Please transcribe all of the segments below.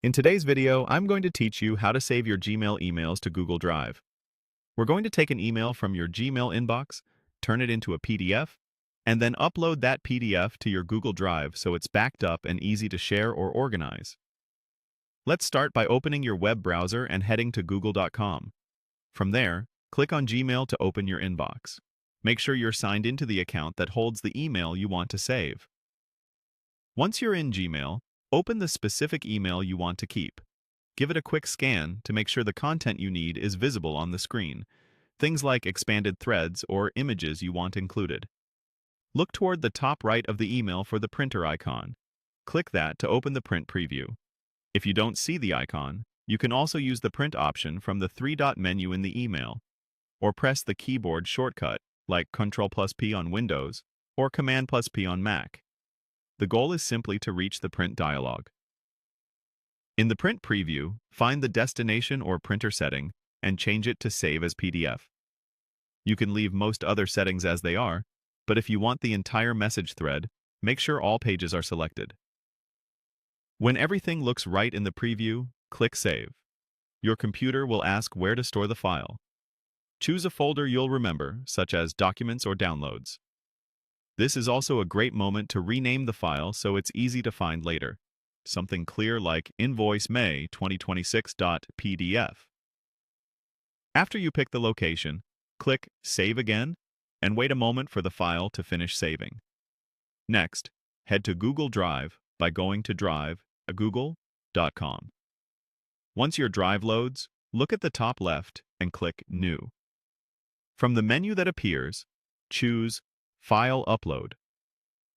In today's video, I'm going to teach you how to save your Gmail emails to Google Drive. We're going to take an email from your Gmail inbox, turn it into a PDF, and then upload that PDF to your Google Drive so it's backed up and easy to share or organize. Let's start by opening your web browser and heading to google.com. From there, click on Gmail to open your inbox. Make sure you're signed into the account that holds the email you want to save. Once you're in Gmail, open the specific email you want to keep. Give it a quick scan to make sure the content you need is visible on the screen, things like expanded threads or images you want included. Look toward the top right of the email for the printer icon. Click that to open the print preview. If you don't see the icon, you can also use the print option from the three-dot menu in the email, or press the keyboard shortcut like Ctrl+P on Windows or Command+P on Mac. The goal is simply to reach the print dialog. In the print preview, find the destination or printer setting and change it to Save as PDF. You can leave most other settings as they are, but if you want the entire message thread, make sure all pages are selected. When everything looks right in the preview, click Save. Your computer will ask where to store the file. Choose a folder you'll remember, such as Documents or Downloads. This is also a great moment to rename the file so it's easy to find later. Something clear like Invoice May 2026.pdf. After you pick the location, click Save Again and wait a moment for the file to finish saving. Next, head to Google Drive by going to drive.google.com. Once your drive loads, look at the top left and click New. From the menu that appears, choose File Upload.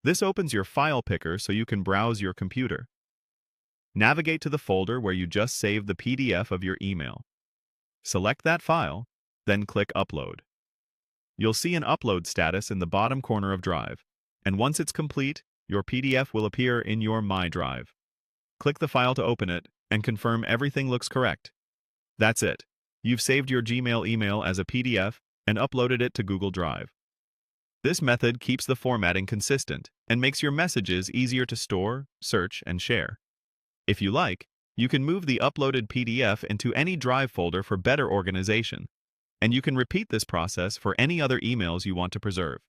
This opens your file picker so you can browse your computer. Navigate to the folder where you just saved the PDF of your email. Select that file, then click Upload. You'll see an upload status in the bottom corner of Drive, and once it's complete, your PDF will appear in your My Drive. Click the file to open it and confirm everything looks correct. That's it. You've saved your Gmail email as a PDF and uploaded it to Google Drive. This method keeps the formatting consistent and makes your messages easier to store, search, and share. If you like, you can move the uploaded PDF into any Drive folder for better organization, and you can repeat this process for any other emails you want to preserve.